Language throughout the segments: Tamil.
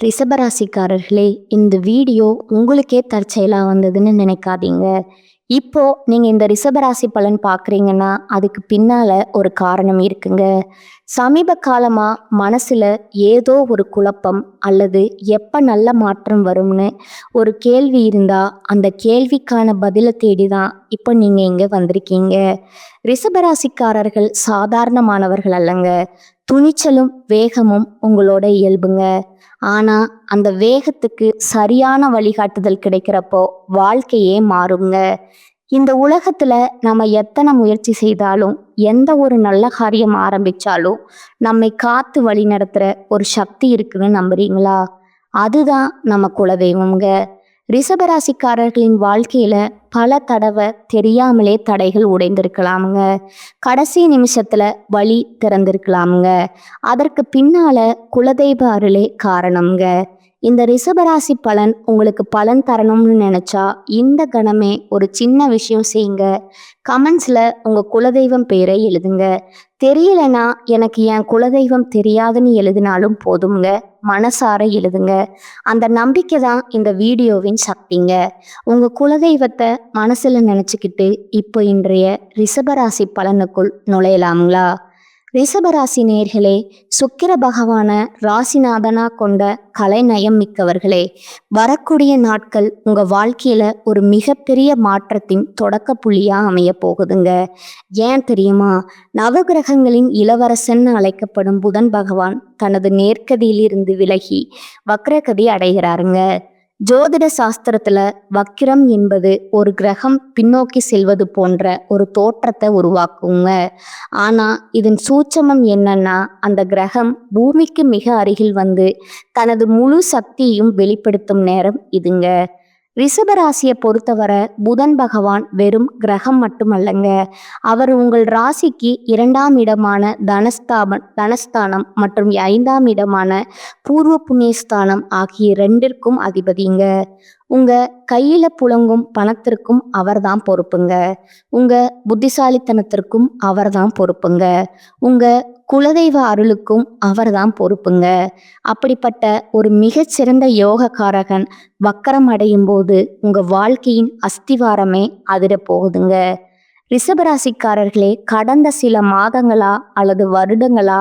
ரிஷபராசிக்காரர்களே, இந்த வீடியோ உங்களுக்கே தற்செயலா வந்ததுன்னு நினைக்காதீங்க. இப்போ நீங்க இந்த ரிஷபராசி பலன் பார்க்குறீங்கன்னா, அதுக்கு பின்னால ஒரு காரணம் இருக்குங்க. சமீப காலமா மனசுல ஏதோ ஒரு குழப்பம் அல்லது எப்ப நல்ல மாற்றம் வரும்னு ஒரு கேள்வி இருந்தா, அந்த கேள்விக்கான பதிலை தேடி தான் இப்போ நீங்க இங்க வந்திருக்கீங்க. ரிஷபராசிக்காரர்கள் சாதாரணமானவர்கள் அல்லங்க. துணிச்சலும் வேகமும் உங்களோட இயல்புங்க. ஆனா அந்த வேகத்துக்கு சரியான வழிகாட்டுதல் கிடைக்கிறப்போ வாழ்க்கையே மாறுங்க. இந்த உலகத்துல நம்ம எத்தனை முயற்சி செய்தாலும், எந்த ஒரு நல்ல காரியம் ஆரம்பிச்சாலும் நம்மை காத்து வழி நடத்துற ஒரு சக்தி இருக்குன்னு நம்புறீங்களா? அதுதான் நம்ம குலதெய்வம்ங்க. ரிஷபராசிக்காரர்களின் வாழ்க்கையில பல தடவை தெரியாமலே தடைகள் உடைந்திருக்கலாமுங்க. கடைசி நிமிஷத்துல வழி திறந்திருக்கலாமுங்க. அதற்கு பின்னால குலதெய்வ அருளே காரணம்ங்க. இந்த ரிஷபராசி பலன் உங்களுக்கு பலன் தரணும்னு நினைச்சா இந்த கணமே ஒரு சின்ன விஷயம் செய்யுங்க. கமெண்ட்ஸ்ல உங்க குலதெய்வம் பேரை எழுதுங்க. தெரியலனா எனக்கு என் குலதெய்வம் தெரியாதுன்னு எழுதினாலும் போதுங்க. மனசார எழுதுங்க. அந்த நம்பிக்கை தான் இந்த வீடியோவின் சக்திங்க. உங்க குலதெய்வத்தை மனசுல நினைச்சுக்கிட்டு இப்போ இன்றைய ரிஷபராசி பலனுக்குள் நுழையலாங்களா? ரிஷபராசி நேர்களே, சுக்கிர பகவான ராசிநாதனா கொண்ட கலைநயம் மிக்கவர்களே, வரக்கூடிய நாட்கள் உங்க வாழ்க்கையில ஒரு மிகப்பெரிய மாற்றத்தின் தொடக்க புள்ளியா அமைய போகுதுங்க. ஏன் தெரியுமா? நவகிரகங்களின் இளவரசன் அழைக்கப்படும் புதன் பகவான் தனது நேர்கதியிலிருந்து விலகி வக்ரகதி அடைகிறாருங்க. ஜோதிட சாஸ்திரத்துல வக்கிரம் என்பது ஒரு கிரகம் பின்னோக்கி செல்வது போன்ற ஒரு தோற்றத்தை உருவாக்குங்க. ஆனா இதன் சூட்சமம் என்னன்னா, அந்த கிரகம் பூமிக்கு மிக அருகில் வந்து தனது முழு சக்தியையும் வெளிப்படுத்தும் நேரம் இதுங்க. ரிஷபராசியை பொறுத்தவரை புதன் பகவான் வெறும் கிரகம் மட்டுமல்லங்க. அவர் உங்கள் ராசிக்கு 2ஆம் இடமான தனஸ்தானம் மற்றும் 5ஆம் இடமான பூர்வ புண்ணியஸ்தானம் ஆகிய 2ற்கும் அதிபதிங்க. உங்க கையில புழங்கும் பணத்திற்கும் அவர்தான் பொறுப்புங்க. உங்க புத்திசாலித்தனத்திற்கும் அவர்தான் பொறுப்புங்க. உங்க குலதெய்வ அருளுக்கும் அவர்தான் பொறுப்புங்க. அப்படிப்பட்ட ஒரு மிகச்சிறந்த யோகக்காரகன் வக்கரம் அடையும் போது உங்க வாழ்க்கையின் அஸ்திவாரமே அதிர போகுதுங்க. ரிஷபராசிக்காரர்களே, கடந்த சில மாதங்களா அல்லது வருடங்களா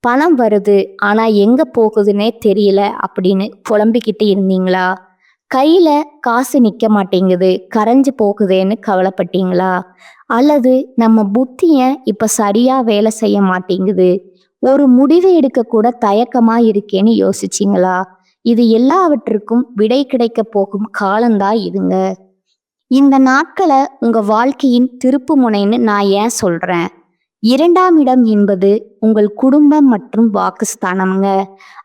பணம் வருது ஆனா எங்க போகுதுன்னே தெரியல அப்படின்னு புலம்பிக்கிட்டு இருந்தீங்களா? கையில காசு நிக்க மாட்டேங்குது, கரைஞ்சு போகுதேன்னு கவலைப்பட்டீங்களா? அல்லது நம்ம புத்திய இப்ப சரியா வேலை செய்ய மாட்டேங்குது, ஒரு முடிவு எடுக்க கூட தயக்கமா இருக்கேன்னு யோசிச்சிங்களா? இது எல்லாவற்றுக்கும் விடை கிடைக்க போகும் காலம்தான் இதுங்க. இந்த நாட்களை உங்க வாழ்க்கையின் திருப்பு முனைன்னு நான் ஏன் சொல்றேன்? 2ஆம் இடம் என்பது உங்கள் குடும்பம் மற்றும் வாக்குஸ்தானம்ங்க.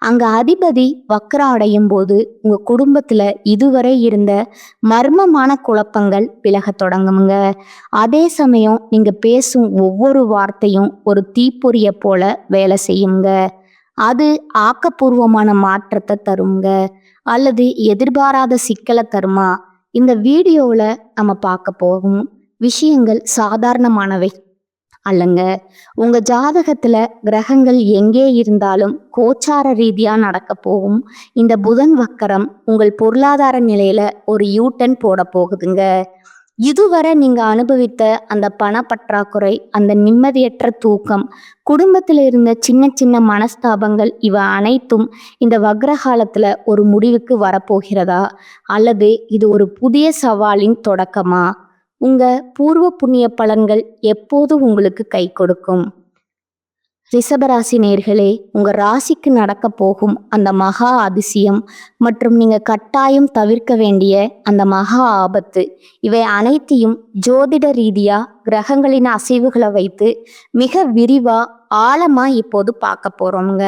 அங்க அதிபதி வக்ரம் அடையும் போது உங்க குடும்பத்துல இதுவரை இருந்த மர்மமான குழப்பங்கள் விலக தொடங்குங்க. அதே சமயம் நீங்க பேசும் ஒவ்வொரு வார்த்தையும் ஒரு தீப்பொறிய போல வேலை செய்யுங்க. அது ஆக்கப்பூர்வமான மாற்றத்தை தருங்க அல்லது எதிர்பாராத சிக்கலை தருமா? இந்த வீடியோவில் நம்ம பார்க்க போகும் விஷயங்கள் சாதாரணமானவை அல்லங்க. உங்க ஜாதகத்துல கிரகங்கள் எங்கே இருந்தாலும் கோச்சார ரீதியா நடக்க போகும் இந்த புதன் வக்கரம் உங்கள் பொருளாதார நிலையில ஒரு யூட்டன் போட போகுதுங்க. இதுவரை நீங்க அனுபவித்த அந்த பண பற்றாக்குறை, அந்த நிம்மதியற்ற தூக்கம், குடும்பத்துல இருந்த சின்ன சின்ன மனஸ்தாபங்கள் இவை அனைத்தும் இந்த வக்ரகாலத்துல ஒரு முடிவுக்கு வரப்போகிறதா? அல்லது இது ஒரு புதிய சவாலின் தொடக்கமா? உங்க பூர்வ புண்ணிய பலன்கள் எப்போது உங்களுக்கு கை கொடுக்கும்? ரிஷபராசி நேர்களே, உங்க ராசிக்கு நடக்க போகும் அந்த மகா அதிசயம் மற்றும் நீங்க கட்டாயம் தவிர்க்க வேண்டிய அந்த மகா ஆபத்து, இவை அனைத்தையும் ஜோதிட ரீதியா கிரகங்களின் அசைவுகளை வைத்து மிக விரிவா ஆழமா இப்போது பார்க்க போறோம்ங்க.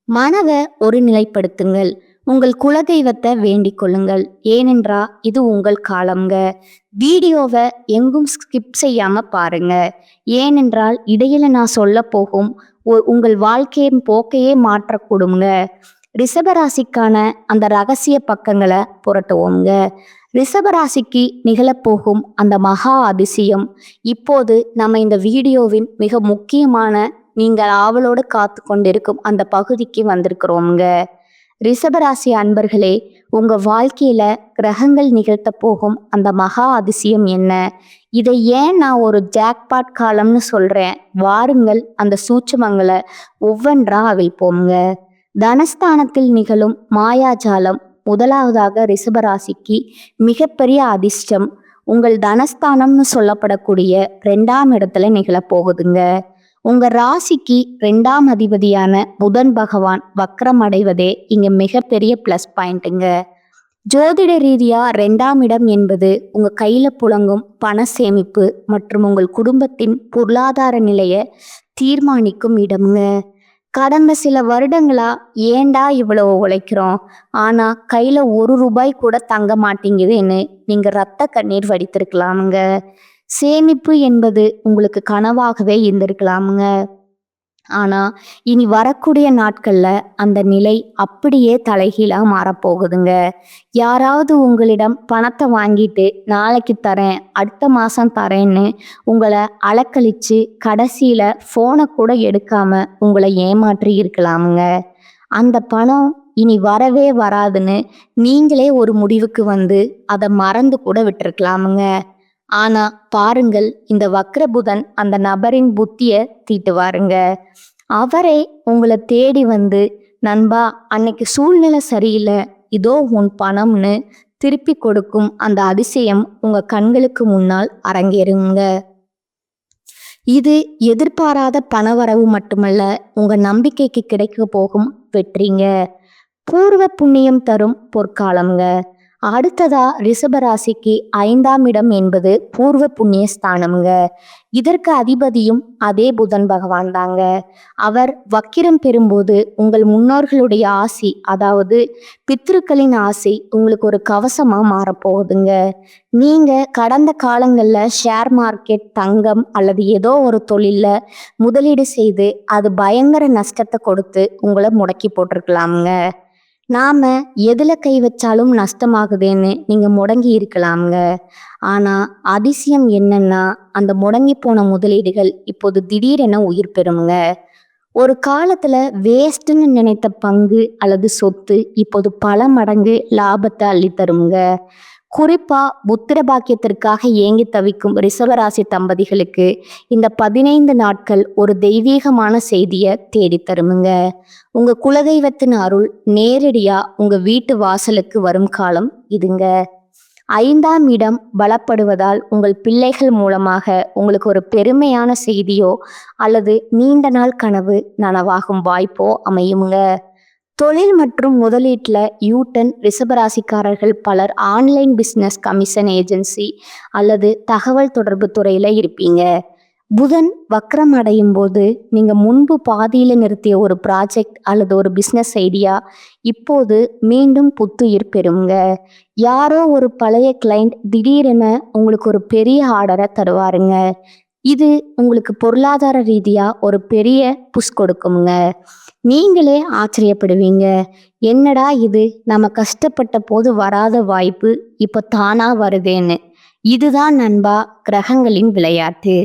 மனதை ஒருநிலைப்படுத்துங்கள். உங்கள் குலதெய்வத்தை வேண்டிக் கொள்ளுங்கள். ஏனென்றா இது உங்கள் காலம்ங்க. வீடியோவை எங்கும் ஸ்கிப் செய்யாம பாருங்க. ஏனென்றால் இடையில நான் சொல்ல போகும் உங்கள் வாழ்க்கையின் போக்கையே மாற்றக்கூடுங்க. ரிஷபராசிக்கான அந்த ரகசிய பக்கங்களை புரட்டுவோங்க. ரிஷபராசிக்கு நிகழப்போகும் அந்த மகா அதிசயம் இப்போது நம்ம இந்த வீடியோவின் மிக முக்கியமான, நீங்கள் ஆவலோடு காத்து கொண்டிருக்கும் அந்த பகுதிக்கு வந்திருக்கிறோங்க. ரிஷபராசி அன்பர்களே, உங்க வாழ்க்கையில கிரகங்கள் நிகழ்த்த போகும் அந்த மகா அதிசயம் என்ன? இதை ஏன் நான் ஒரு ஜாக்பாட் காலம்னு சொல்றேன்? வாருங்கள் அந்த சூட்சுமங்களை ஒவ்வொன்றா அவிழ்ப்போங்க. தனஸ்தானத்தில் நிகழும் மாயாஜாலம். முதலாவதாக ரிஷபராசிக்கு மிகப்பெரிய அதிர்ஷ்டம் உங்கள் தனஸ்தானம்னு சொல்லப்படக்கூடிய 2ஆம் இடத்துல நிகழப்போகுதுங்க. உங்க ராசிக்கு 2ஆம் அதிபதியான புதன் பகவான் வக்ரம் அடைவதே இங்க மிகப்பெரிய பிளஸ் பாயிண்ட்டுங்க. ஜோதிட ரீதியா 2ஆம் இடம் என்பது உங்க கையில புழங்கும் பண சேமிப்பு மற்றும் உங்கள் குடும்பத்தின் பொருளாதார நிலையை தீர்மானிக்கும் இடம்ங்க. கடந்த சில வருடங்களா ஏண்டா இவ்வளவு உழைக்கிறோம், ஆனா கையில 1 ரூபாய் கூட தங்க மாட்டேங்குதுன்னு நீங்க ரத்த கண்ணீர் வடித்திருக்கலாமுங்க. சேமிப்பு என்பது உங்களுக்கு கனவாகவே இருந்திருக்கலாமுங்க. ஆனா இனி வரக்கூடிய நாட்கள்ல அந்த நிலை அப்படியே தலைகீழா மாறப்போகுதுங்க. யாராவது உங்களிடம் பணத்தை வாங்கிட்டு நாளைக்கு தரேன், அடுத்த மாசம் தரேன்னு உங்களை அலக்கழிச்சு கடைசியில போனை கூட எடுக்காம உங்களை ஏமாற்றி இருக்கலாமுங்க. அந்த பணம் இனி வரவே வராதுன்னு நீங்களே ஒரு முடிவுக்கு வந்து அதை மறந்து கூட விட்டுருக்கலாமுங்க. ஆனா பாருங்கள், இந்த வக்ரபுதன் அந்த நபரின் புத்திய தீட்டுவாருங்க. அவரே உங்களை தேடி வந்து, நண்பா அன்னைக்கு சூழ்நிலை சரியில்லை, இதோ உன் பணம்னு திருப்பி கொடுக்கும் அந்த அதிசயம் உங்க கண்களுக்கு முன்னால் அரங்கேறுங்க. இது எதிர்பாராத பணவரவு மட்டுமல்ல, உங்க நம்பிக்கைக்கு கிடைக்க போகும் வெற்றிங்க. பூர்வ புண்ணியம் தரும் பொற்காலம்ங்க. அடுத்ததா ரிஷபராசிக்கு 5ஆம் இடம் என்பது பூர்வ புண்ணிய ஸ்தானம்ங்க. இதற்கு அதிபதியும் அதே புதன் பகவான் தாங்க. அவர் வக்கிரம் பெறும்போது உங்கள் முன்னோர்களுடைய ஆசி, அதாவது பித்ருக்களின் ஆசி உங்களுக்கு ஒரு கவசமா மாறப்போகுதுங்க. நீங்க கடந்த காலங்கள்ல ஷேர் மார்க்கெட், தங்கம் அல்லது ஏதோ ஒரு தொழில்ல முதலீடு செய்து அது பயங்கர நஷ்டத்தை கொடுத்து உங்களை முடக்கி போட்டிருக்கலாமுங்க. நாம எதுல கை வச்சாலும் நஷ்டமாகுதேன்னு நீங்க முடங்கி இருக்கலாமுங்க. ஆனா அதிசயம் என்னன்னா, அந்த முடங்கி போன முதலீடுகள் இப்போது திடீரென உயிர் பெறுங்க. ஒரு காலத்துல வேஸ்ட்னு நினைத்த பங்கு அல்லது சொத்து இப்போது பல மடங்கு லாபத்தை அள்ளித்தருங்க. குறிப்பா புத்திர பாக்கியத்திற்காக ஏங்கி தவிக்கும் ரிஷபராசி தம்பதிகளுக்கு இந்த 15 நாட்கள் ஒரு தெய்வீகமான செய்தியை தேடித்தருமுங்க. உங்க குலதெய்வத்தின் அருள் நேரடியா உங்க வீட்டு வாசலுக்கு வரும் காலம் இதுங்க. 5ஆம் இடம் பலப்படுவதால் உங்கள் பிள்ளைகள் மூலமாக உங்களுக்கு ஒரு பெருமையான செய்தியோ அல்லது நீண்ட நாள் கனவு நனவாகும் வாய்ப்போ அமையுங்க. தொழில் மற்றும் முதலீட்டில் யூட்டன் ரிஷபராசிக்காரர்கள் பலர் ஆன்லைன் பிஸ்னஸ், கமிஷன் ஏஜென்சி அல்லது தகவல் தொடர்பு துறையில் இருப்பீங்க. புதன் வக்ரம் அடையும் போது நீங்கள் முன்பு பாதியில் நிறுத்திய ஒரு ப்ராஜெக்ட் அல்லது ஒரு பிஸ்னஸ் ஐடியா இப்போது மீண்டும் புத்துயிர் பெறுங்க. யாரோ ஒரு பழைய கிளைண்ட் திடீரென உங்களுக்கு ஒரு பெரிய ஆர்டரை தருவாருங்க. இது உங்களுக்கு பொருளாதார ரீதியாக ஒரு பெரிய புஷ் கொடுக்குங்க. நீங்களே ஆச்சரியப்படுவீங்க, என்னடா இது, நம்ம கஷ்டப்பட்ட போது வராத வாய்ப்பு இப்போ தானா வருதேன்னு. இதுதான் நண்பா கிரகங்களின் விளையாட்டு.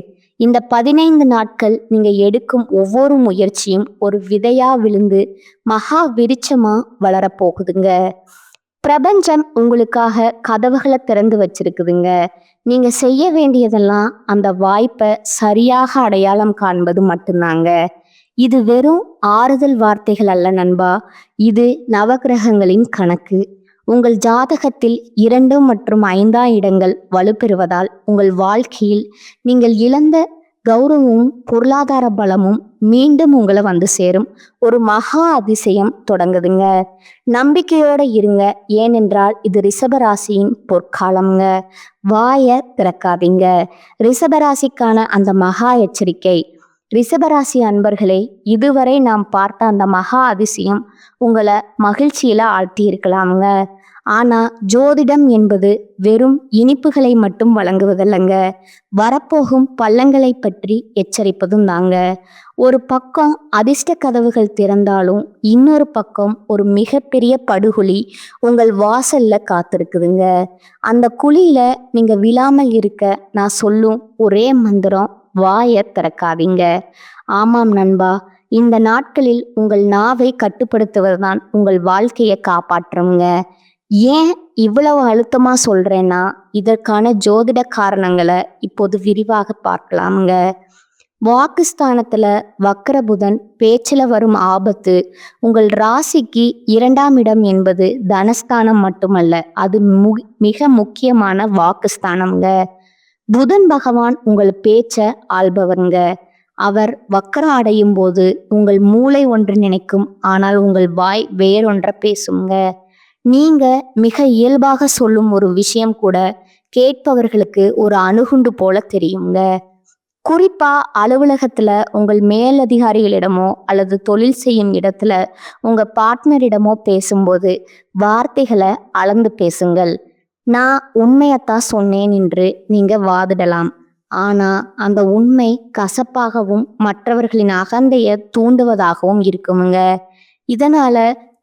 இந்த 15 நாட்கள் நீங்க எடுக்கும் ஒவ்வொரு முயற்சியும் ஒரு விதையா விழுந்து மகா விருட்சமா வளரப்போகுதுங்க. பிரபஞ்சம் உங்களுக்காக கதவுகளை திறந்து வச்சிருக்குதுங்க. நீங்க செய்ய வேண்டியதெல்லாம் அந்த வாய்ப்பை சரியாக அடையாளம் காண்பது மட்டும்தாங்க. இது வெறும் ஆறுதல் வார்த்தைகள் அல்ல நண்பா, இது நவகிரகங்களின் கணக்கு. உங்கள் ஜாதகத்தில் 2 மற்றும் 5ஆம் இடங்கள் வலுப்பெறுவதால் உங்கள் வாழ்க்கையில் நீங்கள் இழந்த கௌரவமும் பொருளாதார பலமும் மீண்டும் உங்களை வந்து சேரும் ஒரு மகா அதிசயம் தொடங்குதுங்க. நம்பிக்கையோட இருங்க, ஏனென்றால் இது ரிஷபராசியின் பொற்காலம்ங்க. வாயை திறக்காதீங்க. ரிஷபராசிக்கான அந்த மகா எச்சரிக்கை. ரிஷபராசி அன்பர்களே, இதுவரை நாம் பார்த்த அந்த மகா அதிசயம் உங்களை மகிழ்ச்சியில ஆழ்த்தி இருக்கலாமுங்க. ஆனா ஜோதிடம் என்பது வெறும் இனிப்புகளை மட்டும் வழங்குவதில்லைங்க, வரப்போகும் பள்ளங்களை பற்றி எச்சரிப்பதும் தாங்க. ஒரு பக்கம் அதிர்ஷ்ட கதவுகள் திறந்தாலும் இன்னொரு பக்கம் ஒரு மிகப்பெரிய படுகுழி உங்கள் வாசல்ல காத்திருக்குதுங்க. அந்த குழியில நீங்க விழாமல் இருக்க நான் சொல்லும் ஒரே மந்திரம், வாயை திறக்காதீங்க. ஆமாம் நண்பா, இந்த நாட்களில் உங்கள் நாவை கட்டுப்படுத்துவதுதான் உங்கள் வாழ்க்கையை காப்பாற்றுங்க. ஏன் இவ்வளவு அழுத்தமா சொல்றேன்னா, இதற்கான ஜோதிட காரணங்களை இப்போது விரிவாக பார்க்கலாமுங்க. வாக்குஸ்தானத்துல வக்ர புதன் பேச்சில வரும் ஆபத்து. உங்கள் ராசிக்கு 2ஆம் இடம் என்பது தனஸ்தானம் மட்டுமல்ல, அது மிக முக்கியமான வாக்குஸ்தானம்ங்க. புதன் பகவான் உங்கள் பேச்ச ஆள்பவருங்க. அவர் வக்கரம் அடையும் போது உங்கள் மூளை ஒன்று நினைக்கும், ஆனால் உங்கள் வாய் வேறொன்ற பேசுங்க. நீங்க மிக இயல்பாக சொல்லும் ஒரு விஷயம் கூட கேட்பவர்களுக்கு ஒரு அணுகுண்டு போல தெரியுங்க. குறிப்பா அலுவலகத்துல உங்கள் மேலதிகாரிகளிடமோ அல்லது தொழில் செய்யும் இடத்துல உங்க பார்ட்னரிடமோ பேசும்போது வார்த்தைகளை அளந்து பேசுங்கள். நான் உண்மையத்தான் சொன்னேன் என்று நீங்க வாதிடலாம். ஆனா அந்த உண்மை கசப்பாகவும் மற்றவர்களின் அகந்தைய தூண்டுவதாகவும் இருக்குமுங்க. இதனால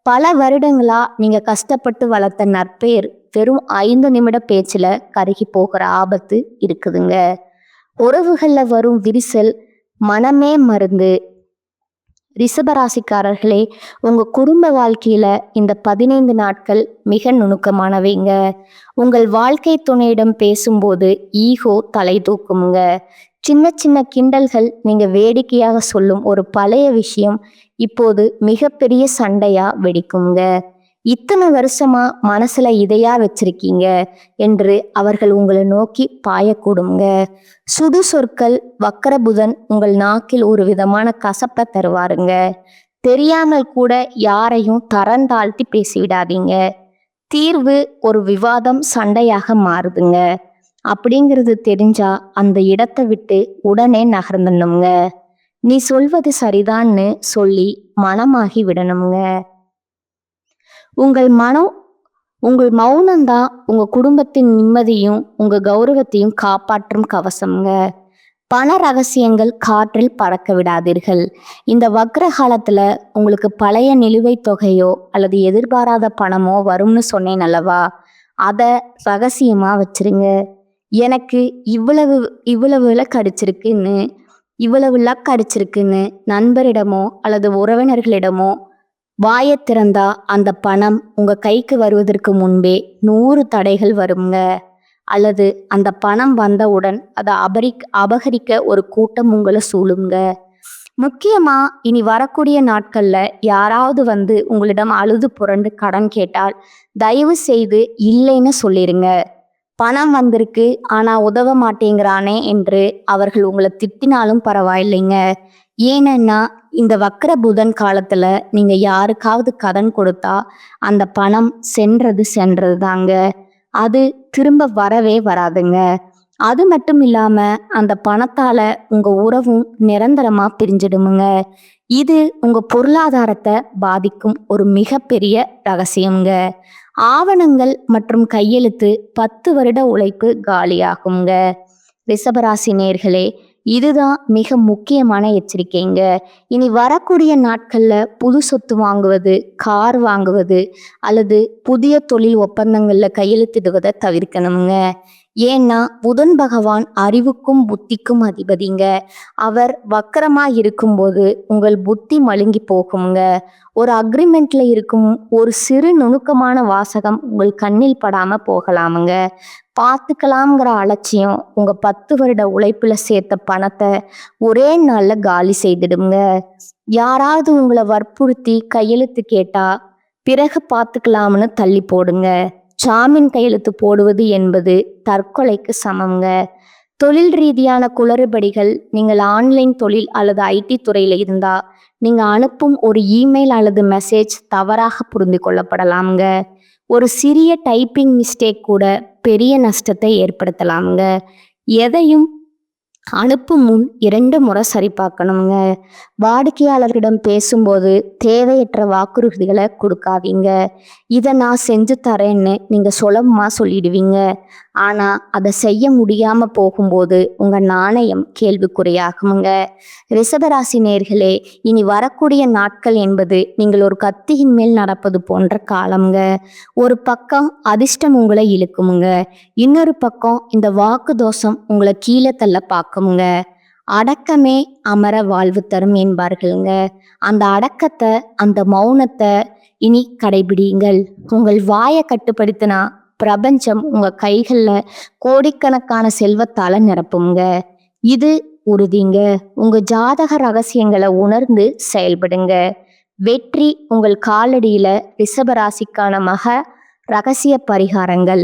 பல வருடங்களா நீங்க கஷ்டப்பட்டு வளர்த்த நற்பெயர் வெறும் 5 நிமிட பேச்சுல கருகி போகிற ஆபத்து இருக்குதுங்க. உறவுகள்ல வரும் விரிசல் மனமே மருந்து. ரிஷபராசிக்காரர்களே, உங்க குடும்ப வாழ்க்கையில இந்த 15 நாட்கள் மிக நுணுக்கமானவைங்க. உங்கள் வாழ்க்கை துணையிடம் பேசும்போது ஈகோ தலை தூக்குமுங்க. சின்ன சின்ன கிண்டல்கள், நீங்க வேடிக்கையாக சொல்லும் ஒரு பழைய விஷயம் இப்போது மிகப்பெரிய சண்டையா வெடிக்குங்க. இத்தனை வருஷமா மனசுல இதையா வச்சிருக்கீங்க என்று அவர்கள் உங்களை நோக்கி பாயக்கூடுங்க. சுடு சொற்கள். வக்கரபுதன் உங்கள் நாக்கில் ஒரு விதமான கசப்பை தருவாருங்க. தெரியாமல் கூட யாரையும் தரந்தாழ்த்தி பேசிவிடாதீங்க. தீர்வு ஒரு விவாதம் சண்டையாக மாறுதுங்க. அப்படிங்கிறது தெரிஞ்சா அந்த இடத்தை விட்டு உடனே நகர்ந்துடணுங்க. நீ சொல்வது சரிதான்னு சொல்லி மனமாகி விடணுங்க. உங்கள் மௌனம்தான் உங்க குடும்பத்தின் நிம்மதியும் உங்க கௌரவத்தையும் காப்பாற்றும் கவசம்ங்க. பண ரகசியங்கள் காற்றில் பறக்க விடாதீர்கள். இந்த வக்ர காலத்துல உங்களுக்கு பழைய நிலுவைத் தொகையோ அல்லது எதிர்பாராத பணமோ வரும்னு சொன்னேன் அல்லவா, அதை ரகசியமா வச்சிருங்க. எனக்கு இவ்வளவு லக் அடிச்சிருக்குன்னு நண்பரிடமோ அல்லது உறவினர்களிடமோ வாயை திறந்தா அந்த பணம் உங்க கைக்கு வருவதற்கு முன்பே 100 தடைகள் வருங்க. அல்லது அந்த பணம் வந்தவுடன் அதை அபகரிக்க ஒரு கூட்டம் உங்களை சூழுங்க. முக்கியமா இனி வரக்கூடிய நாட்கள்ல யாராவது வந்து உங்களிடம் அழுது புரண்டு கடன் கேட்டால் தயவு செய்து இல்லைன்னு சொல்லிருங்க. பணம் வந்திருக்கு ஆனா உதவ மாட்டேங்கிறானே என்று அவர்கள் உங்களை திட்டினாலும் பரவாயில்லைங்க. ஏன்னா இந்த வக்ர புதன் காலத்துல நீங்க யாருக்காவது கடன் கொடுத்தா அந்த பணம் சென்றது தாங்க. அது திரும்ப வரவே வராதுங்க. அது மட்டும் இல்லாம அந்த பணத்தால உங்க உறவும் நிரந்தரமா பிரிஞ்சிடுமுங்க. இது உங்க பொருளாதாரத்தை பாதிக்கும் ஒரு மிகப்பெரிய ரகசியம்ங்க. ஆவணங்கள் மற்றும் கையெழுத்து 10 வருட உழைப்பு காலியாகுங்க. ரிஷபராசி நேயர்களே, இதுதான் மிக முக்கியமான எச்சரிக்கைங்க. இனி வரக்கூடிய நாட்கள்ல புது சொத்து வாங்குவது, கார் வாங்குவது அல்லது புதிய தொழில் ஒப்பந்தங்கள்ல கையெழுத்திடுவதை தவிர்க்கணுங்க. ஏன்னா புதன் பகவான் அறிவுக்கும் புத்திக்கும் அதிபதிங்க. அவர் வக்கரமா இருக்கும்போது உங்கள் புத்தி மழுங்கி போகுங்க. ஒரு அக்ரிமெண்ட்ல இருக்கும் ஒரு சிறு நுணுக்கமான வாசகம் உங்கள் கண்ணில் படாம போகலாமுங்க. பார்த்துக்கலாம்ங்கிற அலட்சியம் உங்க 10 வருட உழைப்புல சேர்த்த பணத்தை ஒரே நாள்ல காலி செய்திடுங்க. யாராவது உங்களை வற்புறுத்தி கையெழுத்து கேட்டா பிறகு பார்த்துக்கலாம்னு தள்ளி போடுங்க. ஜாமீன் கையெழுத்து போடுவது என்பது தற்கொலைக்கு சமங்க. தொழில் ரீதியான குளறுபடிகள். நீங்கள் ஆன்லைன் தொழில் அல்லது ஐடி துறையில இருந்தா நீங்க அனுப்பும் ஒரு இமெயில் அல்லது மெசேஜ் தவறாக புரிந்து கொள்ளப்படலாம்ங்க. ஒரு சிறிய டைப்பிங் மிஸ்டேக் கூட பெரிய நஷ்டத்தை ஏற்படுத்தலாம்ங்க. எதையும் அனுப்பும் முன் 2 முறை சரி பார்க்கணுங்க. வாடிக்கையாளர்களிடம் பேசும்போது தேவையற்ற வாக்குறுதிகளை கொடுக்காதீங்க. இதை நான் செஞ்சு தரேன்னு நீங்க சுலபமா சொல்லிடுவீங்க. ஆனா அதை செய்ய முடியாம போகும்போது உங்க நாணயம் கேள்விக்குறியாகுங்க. ரிஷபராசி நேயர்களே, இனி வரக்கூடிய நாட்கள் என்பது நீங்கள் ஒரு கத்தியின் மேல் நடப்பது போன்ற காலம்ங்க. ஒரு பக்கம் அதிர்ஷ்டம் உங்களை இழுக்குமுங்க, இன்னொரு பக்கம் இந்த வாக்கு தோஷம் உங்களை கீழே தள்ள பார்க்குமுங்க. அடக்கமே அமர வாழ்வு தரும் என்பார்களுங்க. அந்த அடக்கத்தை, அந்த மௌனத்தை இனி கடைபிடியுங்கள். உங்கள் வாயை கட்டுப்படுத்தினா பிரபஞ்சம் உங்க கைகள்ல கோடிக்கணக்கான செல்வத்தால நிரப்புங்க. இது உறுதிங்க. உங்க ஜாதக ரகசியங்களை உணர்ந்து செயல்படுங்க. வெற்றி உங்கள் காலடியில. ரிஷபராசிக்கான ரகசிய பரிகாரங்கள்.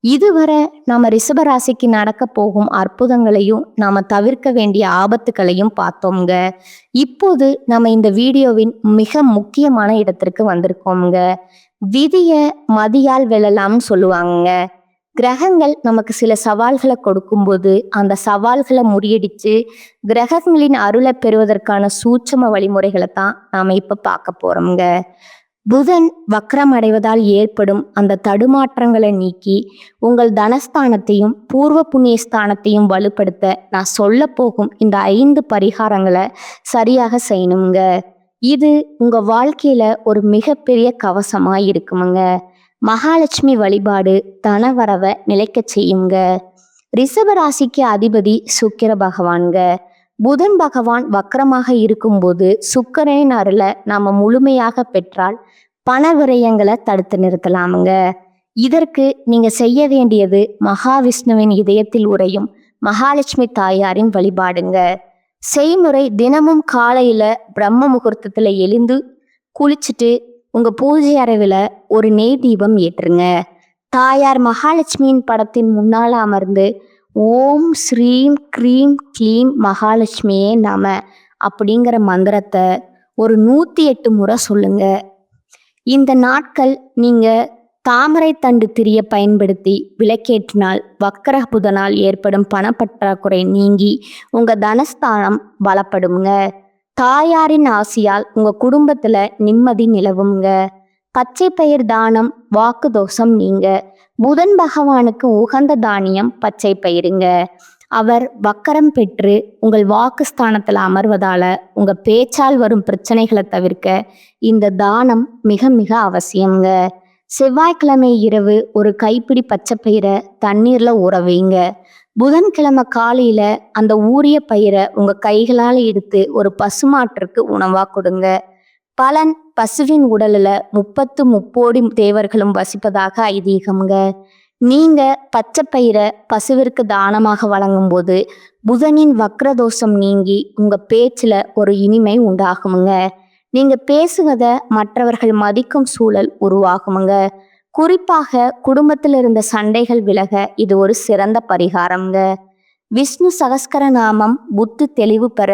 இதுவரை நாம ரிஷபராசிக்கு நடக்க போகும் அற்புதங்களையும் நாம தவிர்க்க வேண்டிய ஆபத்துகளையும் பார்த்தோம்ங்க. இப்போது நம்ம இந்த வீடியோவின் மிக முக்கியமான இடத்திற்கு வந்திருக்கோம்ங்க. விதிய மதியால் வெல்லலாம்னு சொல்லுவாங்க. கிரகங்கள் நமக்கு சில சவால்களை கொடுக்கும்போது அந்த சவால்களை முறியடிச்சு கிரகங்களின் அருளை பெறுவதற்கான சூட்சம வழிமுறைகளை தான் நாம இப்ப பார்க்க போறோம்ங்க. புதன் வக்ரம் அடைவதால் ஏற்படும் அந்த தடுமாற்றங்களை நீக்கி உங்கள் தனஸ்தானத்தையும் பூர்வ புண்ணிய ஸ்தானத்தையும் வலுப்படுத்த நான் சொல்ல போகும் இந்த 5 பரிகாரங்களை சரியாக செய்யணுங்க. இது உங்க வாழ்க்கையில ஒரு மிகப்பெரிய கவசமா இருக்குமுங்க. மகாலட்சுமி வழிபாடு தனவரவை நிலைக்க செய்யுங்க. ரிஷபராசிக்கு அதிபதி சுக்கிர பகவான்க. புதன் பகவான் வக்கரமாக இருக்கும்போது சுக்கிரனின் அருளை நாம முழுமையாக பெற்றால் பண விரயங்களை தடுத்து நிறுத்தலாமுங்க. இதற்கு நீங்க செய்ய வேண்டியது மகாவிஷ்ணுவின் இதயத்தில் உறையும் மகாலட்சுமி தாயாரின் வழிபாடுங்க. செய்முறை: தினமும் காலையில பிரம்ம முகூர்த்தத்துல எழுந்து குளிச்சுட்டு உங்க பூஜை அறையில ஒரு நெய் தீபம் ஏற்றுங்க. தாயார் மகாலட்சுமியின் படத்தின் முன்னால அமர்ந்து ஓம் ஸ்ரீம் க்ரீம் க்ளீம் மகாலட்சுமியே நம அப்படிங்கிற மந்திரத்தை ஒரு 108 முறை சொல்லுங்க. இந்த நாட்கள் நீங்க தாமரை தண்டு திரிய பயன்படுத்தி விளக்கேற்றினால் வக்கர புதனால் ஏற்படும் பணப்பற்றாக்குறை நீங்கி உங்க தனஸ்தானம் பலப்படுங்க. தாயாரின் ஆசியால் உங்க குடும்பத்துல நிம்மதி நிலவுங்க. பச்சை பயிர் தானம் வாக்கு தோஷம் நீங்க. புதன் பகவானுக்கு உகந்த தானியம் பச்சை பயிருங்க. அவர் வக்கரம் பெற்று உங்கள் வாக்குஸ்தானத்துல அமர்வதால உங்க பேச்சால் வரும் பிரச்சனைகளை தவிர்க்க இந்த தானம் மிக மிக அவசியங்க. செவ்வாய்க்கிழமை இரவு ஒரு கைப்பிடி பச்சை பயிரை தண்ணீர்ல ஊற வைங்க. புதன்கிழமை காலையில அந்த ஊறிய பயிரை உங்க கைகளால் எடுத்து ஒரு பசுமாட்டிற்கு உணவா கொடுங்க. பலன்: பசுவின் உடல்ல 30 முப்போடி தேவர்களும் வசிப்பதாக ஐதீகம்ங்க. நீங்க பச்சை பயிரை பசுவிற்கு தானமாக வழங்கும் போது புதனின் வக்ரதோஷம் நீங்கி உங்க பேச்சுல ஒரு இனிமை உண்டாகுமுங்க. நீங்க பேசுவத மற்றவர்கள் மதிக்கும் சூழல் உருவாகுமுங்க. குறிப்பாக குடும்பத்தில் இருந்த சண்டைகள் விலக இது ஒரு சிறந்த பரிகாரம்ங்க. விஷ்ணு சகஸ்கர நாமம் புத்தி தெளிவு பெற.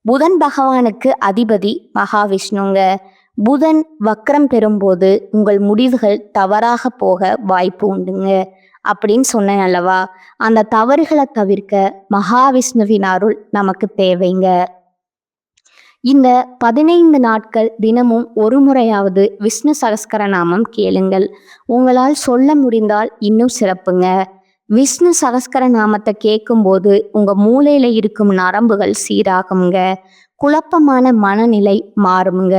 புதன் பகவானுக்கு அதிபதி மகாவிஷ்ணுங்க. புதன் வக்ரம் பெறும்போது உங்கள் முடிவுகள் தவறாக போக வாய்ப்பு உண்டுங்க அப்படின்னு சொன்னேன் அல்லவா. அந்த தவறுகளை தவிர்க்க மகாவிஷ்ணுவின் அருள் நமக்கு தேவைங்க. இந்த 15 நாட்கள் தினமும் ஒரு முறையாவது விஷ்ணு சகஸ்கர நாமம் கேளுங்கள். உங்களால் சொல்ல முடிந்தால் இன்னும் சிறப்புங்க. விஷ்ணு சகஸ்கர நாமத்தை கேட்கும்போது உங்க மூளையில இருக்கும் நரம்புகள் சீராகுங்க. குழப்பமான மனநிலை மாறுங்க.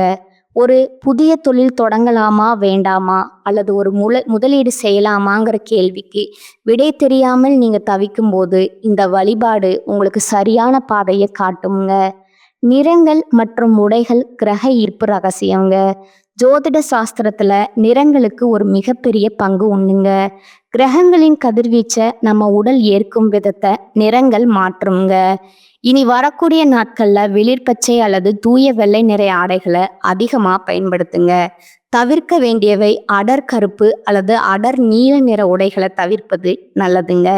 ஒரு புதிய தொழில் தொடங்கலாமா வேண்டாமா அல்லது ஒரு முதலீடு செய்யலாமாங்கிற கேள்விக்கு விடை தெரியாமல் நீங்க தவிக்கும் போது இந்த வழிபாடு உங்களுக்கு சரியான பாதையை காட்டுங்க. நிறங்கள் மற்றும் உடைகள் கிரக ஈர்ப்பு ரகசியங்க. ஜோதிட சாஸ்திரத்துல நிறங்களுக்கு ஒரு மிகப்பெரிய பங்கு உண்டுங்க. கிரகங்களின் கதிர்வீச்சை நம்ம உடல் ஏற்கும் விதத்தை நிறங்கள் மாற்றுங்க. இனி வரக்கூடிய நாட்கள்ல வெளிர்பச்சை அல்லது தூய வெள்ளை நிற ஆடைகளை அதிகமா பயன்படுத்துங்க. தவிர்க்க வேண்டியவை அடர் கருப்பு அல்லது அடர் நீல நிற உடைகளை தவிர்ப்பது நல்லதுங்க.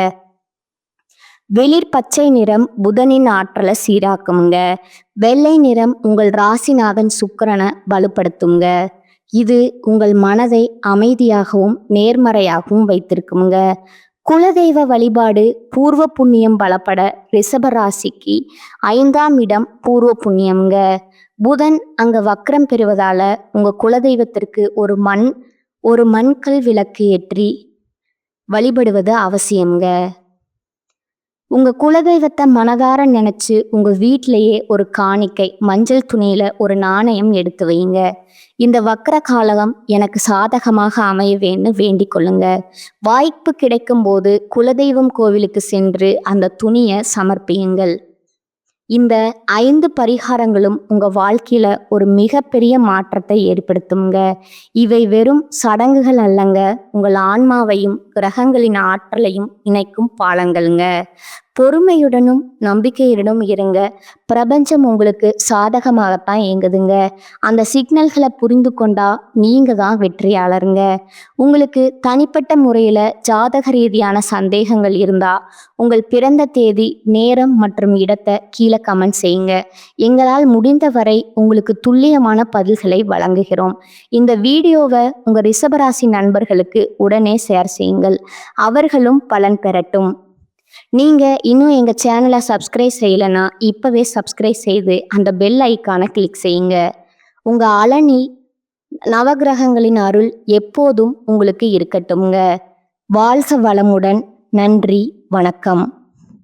வெளிர் பச்சை நிறம் புதனின் ஆற்றலை சீராக்குங்க. வெள்ளை நிறம் உங்கள் ராசிநாதன் சுக்கிரனை வலுப்படுத்துங்க. இது உங்கள் மனதை அமைதியாகவும் நேர்மறையாகவும் வைத்திருக்குங்க. குலதெய்வ வழிபாடு பூர்வ புண்ணியம் பலப்பட. ரிஷப ராசிக்கு 5ஆம் இடம் பூர்வ புண்ணியம்ங்க. புதன் அங்க வக்ரம் பெறுவதால உங்க குலதெய்வத்திற்கு ஒரு மண்கல் விளக்கு ஏற்றி வழிபடுவது அவசியம்ங்க. உங்க குலதெய்வத்தை மனதார நினைச்சு உங்க வீட்டிலேயே ஒரு காணிக்கை மஞ்சள் துணியில ஒரு நாணயம் எடுத்து வைங்க. இந்த வக்ர காலம் எனக்கு சாதகமாக அமையவேன்னு வேண்டிக் கொள்ளுங்க. வாய்ப்பு கிடைக்கும் போது குலதெய்வம் கோவிலுக்கு சென்று அந்த துணியை சமர்ப்பியுங்கள். இந்த 5 பரிகாரங்களும் உங்க வாழ்க்கையில ஒரு மிகப்பெரிய மாற்றத்தை ஏற்படுத்துங்க. இவை வெறும் சடங்குகள் அல்லங்க, உங்கள் ஆன்மாவையும் கிரகங்களின் ஆற்றலையும் இணைக்கும் பாலங்கள்ங்க. பொறுமையுடனும் நம்பிக்கையுடனும் இருங்க. பிரபஞ்சம் உங்களுக்கு சாதகமாகத்தான் இயங்குதுங்க. அந்த சிக்னல்களை புரிந்து கொண்டா நீங்க தான் வெற்றியாளருங்க. உங்களுக்கு தனிப்பட்ட முறையில் ஜாதக ரீதியான சந்தேகங்கள் இருந்தா உங்கள் பிறந்த தேதி, நேரம் மற்றும் இடத்தை கீழே கமெண்ட் செய்யுங்க. எங்களால் முடிந்தவரை உங்களுக்கு துல்லியமான பதில்களை வழங்குகிறோம். இந்த வீடியோவை உங்க ரிஷபராசி நண்பர்களுக்கு உடனே ஷேர் செய்யுங்கள். அவர்களும் பலன் பெறட்டும். நீங்க இன்னும் எங்க சேனலை சப்ஸ்கிரைப் செய்யலைன்னா இப்பவே சப்ஸ்கிரைப் செய்து அந்த பெல் ஐக்கானை கிளிக் செய்யுங்க. உங்க அலனி நவகிரகங்களின் அருள் எப்போதும் உங்களுக்கு இருக்கட்டும்ங்க. வாழ்க வளமுடன். நன்றி, வணக்கம்.